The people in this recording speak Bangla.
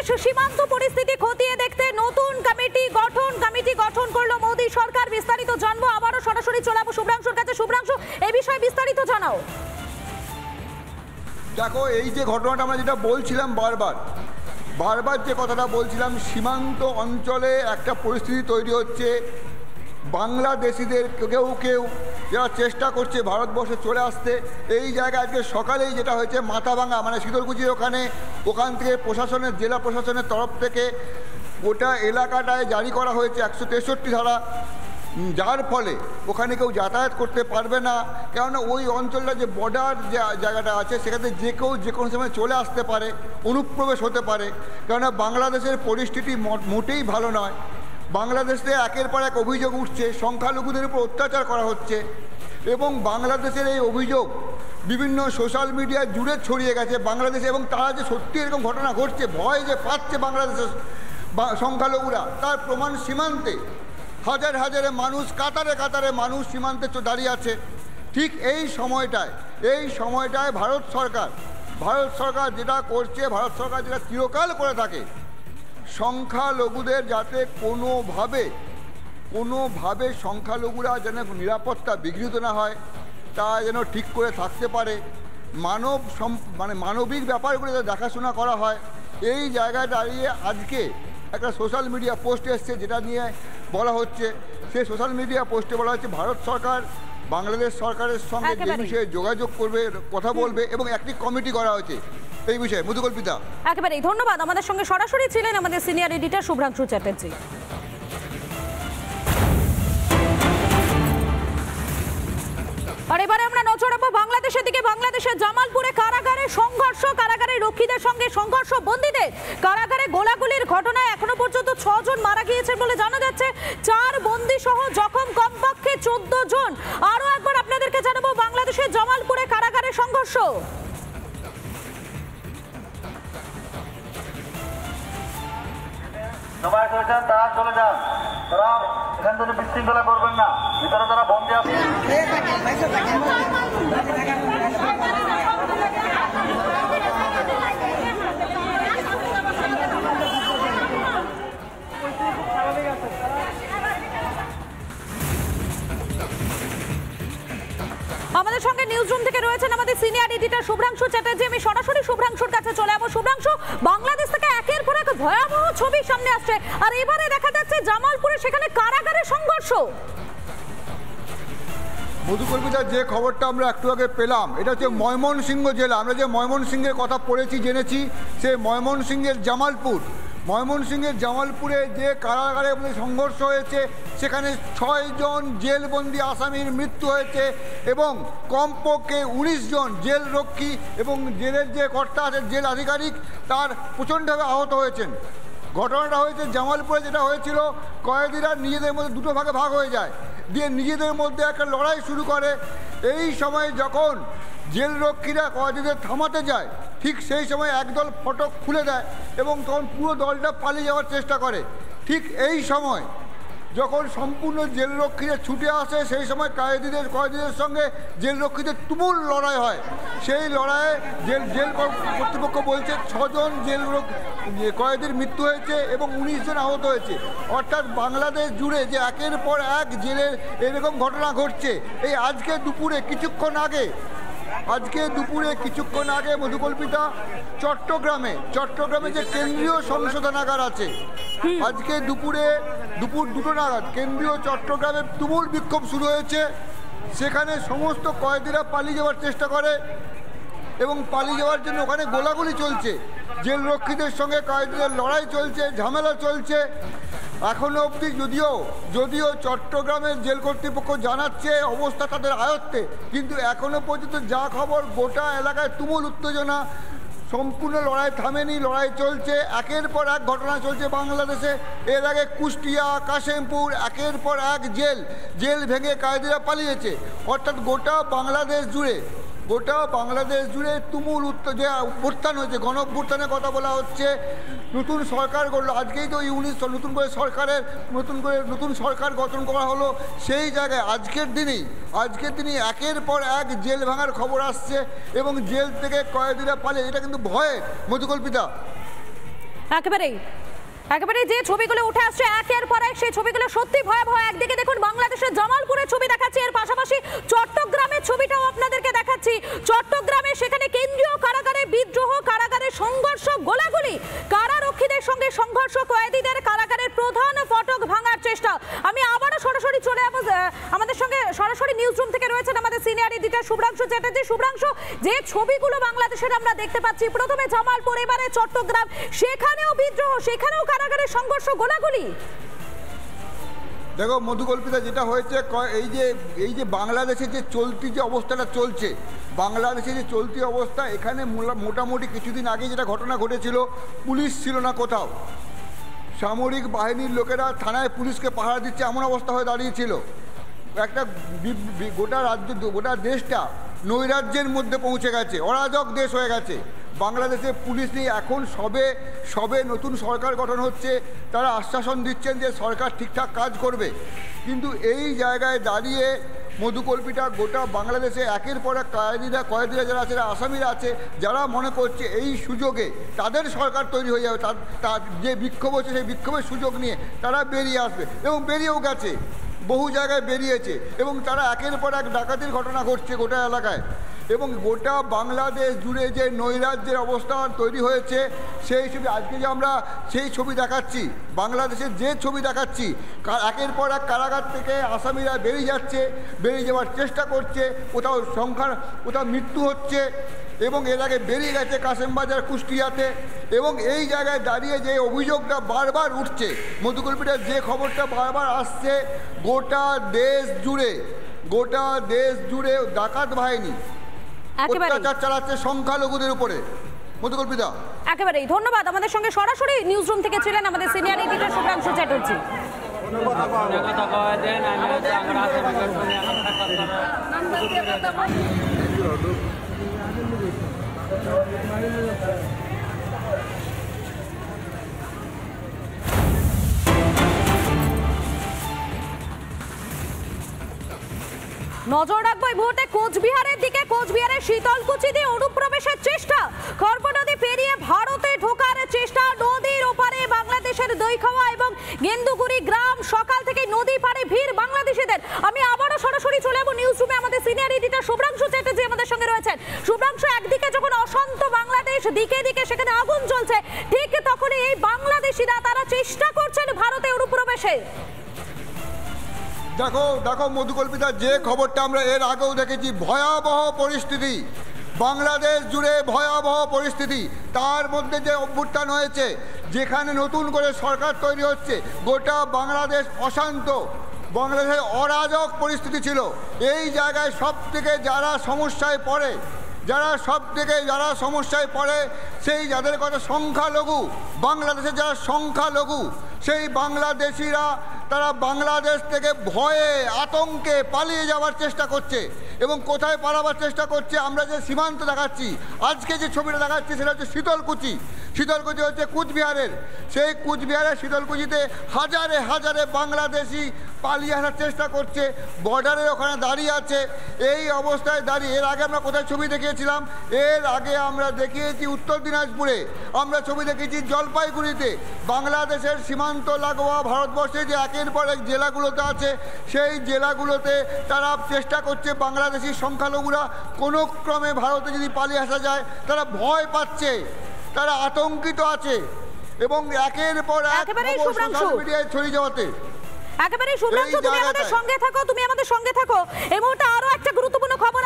বাংলাদেশ সীমান্ত পরিস্থিতি খতিয়ে দেখতে নতুন কমিটি গঠন করলো মোদী সরকার। বিস্তারিত জানবো, আবারও সরাসরি চলে যাবো শুভ্রাংশুর কাছে। শুভ্রাংশু, এই বিষয়ে বিস্তারিত জানাও। দেখো, এই যে ঘটনাটা আমরা যেটা বলছিলাম বারবার যে কথাটা বলছিলাম, সীমান্ত অঞ্চলে একটা পরিস্থিতি তৈরি হচ্ছে। বাংলাদেশিদের কেউ যারা চেষ্টা করছে ভারতবর্ষে চলে আসতে, এই জায়গায় আজকে সকালেই যেটা হয়েছে মাথাভাঙা মানে শীতলকুচির ওখান থেকে প্রশাসনের, জেলা প্রশাসনের তরফ থেকে গোটা এলাকাটায় জারি করা হয়েছে 163 ধারা, যার ফলে ওখানে কেউ যাতায়াত করতে পারবে না। কেননা ওই অঞ্চলটা যে বর্ডার যে জায়গাটা আছে, সেখানে যে কেউ যে কোনো সময় চলে আসতে পারে, অনুপ্রবেশ হতে পারে। কেননা বাংলাদেশের পরিস্থিতি মোটেই ভালো নয়। বাংলাদেশে একের পর এক অভিযোগ উঠছে, সংখ্যালঘুদের উপর অত্যাচার করা হচ্ছে এবং বাংলাদেশের এই অভিযোগ বিভিন্ন সোশ্যাল মিডিয়া জুড়ে ছড়িয়ে গেছে বাংলাদেশে। এবং তারা যে সত্যি এরকম ঘটনা ঘটছে, ভয় যে পাচ্ছে বাংলাদেশের সংখ্যালঘুরা, তার প্রমাণ সীমান্তে হাজার হাজারে মানুষ, কাতারে মানুষ সীমান্তে দাঁড়িয়ে আছে। ঠিক এই সময়টায় ভারত সরকার যেটা করছে, ভারত সরকার যেটা চিরকাল করে থাকে, সংখ্যালঘুদের যাতে কোনোভাবে সংখ্যালঘুরা যেন নিরাপত্তা বিঘ্নিত না হয়, তা যেন ঠিক করে থাকতে পারে, মানবিক ব্যাপারগুলো দেখাশোনা করা হয়। এই জায়গায় দাঁড়িয়ে আজকে একটা সোশ্যাল মিডিয়া পোস্ট এসছে, যেটা নিয়ে বলা হচ্ছে, সেই সোশ্যাল মিডিয়া পোস্টে বলা হচ্ছে ভারত সরকার বাংলাদেশ সরকারের সঙ্গে যে বিষয়ে যোগাযোগ করবে, কথা বলবে এবং একটি কমিটি করা হয়েছে এই বিষয়ে। মধুকল্পিতা, একেবারেই ধন্যবাদ। আমাদের সঙ্গে সরাসরি ছিলেন আমাদের সিনিয়র এডিটর শুভ্রাংশু চ্যাটার্জি। আর এবারে আমরা নজর রাখবো বাংলাদেশের দিকে। বাংলাদেশের জামালপুরে কারাগারে সংঘর্ষ, কারাগারের রক্ষীদের সঙ্গে সংঘর্ষ, বন্দীদের কারাগারে গোলাগুলির ঘটনায় এখনো পর্যন্ত 6 জন মারা গিয়েছেন বলে জানা যাচ্ছে। 4 বন্দী সহ জখম কমপক্ষে 14 জন। আরো একবার আপনাদেরকে জানাবো বাংলাদেশের জামালপুরে কারাগারে সংঘর্ষ। সবাই করেছেন তারা চলে যান, তারা এখান থেকে বিশৃঙ্খলা করবেন না, ভিতরে তারা বন্দী আছে। আমাদের সঙ্গে নিউজ রুম থেকে রয়েছেন আমাদের সিনিয়র এডিটর শুভ্রাংশু চ্যাটার্জি। আমি সরাসরি শুভ্রাংশুর কাছে চলে যাবো। শুভ্রাংশু, বাংলাদেশ থেকে একের পর এক ভয়াবহ ছবি সামনে আসছে, আর এবারে দেখা যাচ্ছে জামালপুরে সেখানে কারাগারে সংঘর্ষ। মধুকল্পিতা, যে খবরটা আমরা একটু আগে পেলাম, এটা হচ্ছে ময়মনসিংহ জেলা। আমরা যে ময়মনসিংহের কথা পড়েছি, জেনেছি, সে ময়মনসিংহের জামালপুরে যে কারাগারে সংঘর্ষ হয়েছে, সেখানে 6 জন জেলবন্দি আসামির মৃত্যু হয়েছে এবং কমপক্ষে 19 জন জেলরক্ষী এবং জেলের যে কর্তা আছে, জেল আধিকারিক, তার প্রচণ্ডভাবে আহত হয়েছেন। ঘটনাটা হয়েছে জামালপুরে। যেটা হয়েছিল, কয়েদিরা নিজেদের মধ্যে দুটো ভাগে ভাগ হয়ে যায়, দিয়ে নিজেদের মধ্যে একটা লড়াই শুরু করে। এই সময় যখন জেলরক্ষীরা কয়েদিদের থামাতে যায়, ঠিক সেই সময় একদল ফটক খুলে দেয় এবং তখন পুরো দলটা পালিয়ে যাওয়ার চেষ্টা করে। ঠিক এই সময় যখন সম্পূর্ণ জেলরক্ষীরা ছুটে আসে, সেই সময় কয়েদিদের সঙ্গে জেলরক্ষীদের তুমুল লড়াই হয়। সেই লড়াইয়ে জেল কর্তৃপক্ষ বলছে 6 জন কয়েদির মৃত্যু হয়েছে এবং 19 জন আহত হয়েছে। অর্থাৎ বাংলাদেশ জুড়ে যে একের পর এক জেলের এরকম ঘটনা ঘটছে। এই আজকে দুপুরে কিছুক্ষণ আগে মধুকল্পিতা, চট্টগ্রামে যে কেন্দ্রীয় সংশোধনাগার আছে, আজকে দুপুর 2টো নাগাদ কেন্দ্রীয় চট্টগ্রামে তুমুল বিক্ষোভ শুরু হয়েছে। সেখানে সমস্ত কয়েদিরা পালিয়ে যাওয়ার চেষ্টা করে এবং পালিয়ে যাওয়ার জন্য ওখানে গোলাগুলি চলছে, জেলরক্ষীদের সঙ্গে কয়েদিদের লড়াই চলছে, ঝামেলা চলছে। এখনো অবধি যদিও চট্টগ্রামের জেল কর্তৃপক্ষ জানাচ্ছে অবস্থা তাদের আয়ত্তে, কিন্তু এখনো পর্যন্ত যা খবর, গোটা এলাকায় তুমুল উত্তেজনা, সম্পূর্ণ লড়াই থামেনি, লড়াই চলছে। একের পর এক ঘটনা চলছে বাংলাদেশে। এর আগে কুষ্টিয়া, কাশিমপুর, একের পর এক জেল ভেঙে কয়েদিরা পালিয়েছে। অর্থাৎ গোটা বাংলাদেশ জুড়ে তুমুল যে অভ্যুত্থান হয়েছে, গণ অভ্যুত্থানের কথা বলা হচ্ছে। নতুন সরকার গড়ল, আজকেই তো নতুন সরকার গঠন করা হলো। সেই জায়গায় আজকের দিনই একের পর এক জেল ভাঙার খবর আসছে এবং জেল থেকে কয়েদিরা পালিয়ে, এটা কিন্তু ভয়ে। মধুকল্পিতা, একেবারে যে ছবিগুলো উঠে আসছে একের পর এক, সেই ছবিগুলো সত্যি ভয়াবহ। একদিকে দেখুন বাংলাদেশের জামালপুরের ছবি দেখাচ্ছি, এর পাশাপাশি চট্টগ্রামের ছবিটাও আপনাদেরকে দেখাচ্ছি। চট্টগ্রামে সেখানে কেন্দ্রীয় কারাগারে বিদ্রোহ, কারাগারে সংঘর্ষ, গোলাগুলি, কারারক্ষীদের সঙ্গে সংঘর্ষ, কয়েদিদের কারাগারের প্রধান ফটক ভাঙার চেষ্টা। আমি আবারও সরাসরি চলে যাব, আমাদের সঙ্গে সরাসরি নিউজ রুম থেকে রয়েছেন আমাদের সিনিয়র এডিটর শুভ্রাংশু চ্যাটার্জি। শুভ্রাংশু, যে ছবিগুলো বাংলাদেশের আমরা দেখতে পাচ্ছি, প্রথমে জামালপুর, এবারে চট্টগ্রাম, সেখানেও বিদ্রোহ, সেখানেও কারাগারের সংঘর্ষ, গোলাগুলি। দেখো মধুকল্পিতা, যেটা হয়েছে এই যে বাংলাদেশে যে চলতি যে অবস্থাটা চলছে, বাংলাদেশে যে চলতি অবস্থা, এখানে মোটামুটি কিছুদিন আগে যেটা ঘটনা ঘটেছিল, পুলিশ ছিল না কোথাও, সামরিক বাহিনীর লোকেরা থানায় পুলিশকে পাহারা দিচ্ছে এমন অবস্থা হয়ে দাঁড়িয়েছিল। একটা গোটা রাজ্য, গোটা দেশটা নৈরাজ্যের মধ্যে পৌঁছে গেছে, অরাজক দেশ হয়ে গেছে। বাংলাদেশে পুলিশ নিয়ে এখন সবে নতুন সরকার গঠন হচ্ছে, তারা আশ্বাসন দিচ্ছেন যে সরকার ঠিকঠাক কাজ করবে, কিন্তু এই জায়গায় দাঁড়িয়ে মধুকল্পিটা গোটা বাংলাদেশে একের পর এক কয়েদিরা যারা আছে, আসামিরা আছে, যারা মনে করছে এই সুযোগে তাদের সরকার তৈরি হয়ে যাবে, তার যে বিক্ষোভ হচ্ছে সেই বিক্ষোভের সুযোগ নিয়ে তারা বেরিয়ে আসবে, এবং বেরিয়েও গেছে, বহু জায়গায় বেরিয়েছে, এবং তারা একের পর এক ডাকাতির ঘটনা ঘটছে গোটা এলাকায়। এবং গোটা বাংলাদেশ জুড়ে যে নৈরাজ্যের অবস্থা তৈরি হয়েছে, সেই ছবি আজকে যে আমরা সেই ছবি দেখাচ্ছি, বাংলাদেশের যে ছবি দেখাচ্ছি, একের পর এক কারাগার থেকে আসামিরা বেরিয়ে যাচ্ছে, বেরিয়ে যাওয়ার চেষ্টা করছে, কোথাও মৃত্যু হচ্ছে, এবং এর আগে বেরিয়ে গেছে কাশেমবাজার, কুষ্টিয়াতে। এবং এই জায়গায় দাঁড়িয়ে যে অভিযোগটা বারবার উঠছে, মধুকল্পিটার যে খবরটা বারবার আসছে, গোটা দেশ জুড়ে ডাকাত বাহিনী অত্যাচার চালাচ্ছে সংখ্যালঘুদের উপরে। মধুকল্পিতা, একেবারেই ধন্যবাদ। আমাদের সঙ্গে সরাসরি নিউজ রুম থেকে ছিলেন আমাদের সিনিয়র এডিটর শুভ্রাংশু চ্যাটার্জি। নজর রাখবো এই মুহূর্তে কোচবিহারের দিকে। কোচবিহারের শীতলকুচি দিয়ে অনুপ্রবেশের চেষ্টা, খড়প নদী পেরিয়ে ভারতে ঢোকার চেষ্টা, নদীর ওপারে বাংলাদেশের দইখাওয়া এবং গেন্দুগুড়ি গ্রাম, সকাল থেকে নদী পাড়ে ভিড় বাংলাদেশিদের। আমি আবারও সরাসরি চলে যাবো নিউজ রুমে, আমাদের সিনিয়র এডিটর শুভ্রাংশু চ্যাটার্জি আমাদের সঙ্গে রয়েছেন। শুভ্রাংশু, একদিকে যখন অশান্ত বাংলাদেশ, দিকে দিকে সেখানে আগুন জ্বলছে, ঠিক তখনই এই বাংলাদেশিরা তারা চেষ্টা করছেন ভারতে অনুপ্রবেশে। দেখো মধুকল্পিতা, যে খবরটা আমরা এর আগেও দেখেছি, ভয়াবহ পরিস্থিতি, বাংলাদেশ জুড়ে ভয়াবহ পরিস্থিতি। তার মধ্যে যে অভ্যুত্থান হয়েছে, যেখানে নতুন করে সরকার তৈরি হচ্ছে, গোটা বাংলাদেশ অশান্ত, বাংলাদেশে অরাজক পরিস্থিতি ছিল। এই জায়গায় সব থেকে যারা সমস্যায় পড়ে, সেই যাদের কথা সংখ্যালঘু, বাংলাদেশের যারা সংখ্যালঘু, সেই বাংলাদেশিরা তারা বাংলাদেশ থেকে ভয়ে আতঙ্কে পালিয়ে যাওয়ার চেষ্টা করছে। এবং কোথায় পালাবার চেষ্টা করছে, আমরা যে সীমান্ত দেখাচ্ছি, আজকে যে ছবিটা দেখাচ্ছি, সেটা হচ্ছে শীতলকুচি। শীতলকুচি হচ্ছে কুচবিহারের, সেই কুচবিহারের শীতলকুচিতে হাজারে হাজারে বাংলাদেশি পালিয়ে আসার চেষ্টা করছে, বর্ডারের ওখানে দাঁড়িয়ে আছে। এই অবস্থায় দাঁড়িয়ে, এর আগে আমরা কোথায় ছবি দেখিয়েছিলাম, এর আগে আমরা দেখিয়েছি উত্তর দিনাজপুরে, আমরা ছবি দেখেছি জলপাইগুড়িতে। বাংলাদেশের সীমান্ত লাগোয়া ভারতবর্ষে যে একের পর এক জেলাগুলোতে আছে, সেই জেলাগুলোতে তারা চেষ্টা করছে, বাংলাদেশি সংখ্যালঘুরা কোনো ক্রমে ভারতে যদি পালিয়ে আসা যায়, তারা ভয় পাচ্ছে, তারা আতঙ্কিত আছে, এবং একের পর এক সোশ্যাল মিডিয়ায় ছড়িয়ে যাওয়াতে। একেবারে শুভ্রাংশু, তুমি আমাদের সঙ্গে থাকো। এই মুহূর্তে আরো একটা গুরুত্বপূর্ণ খবর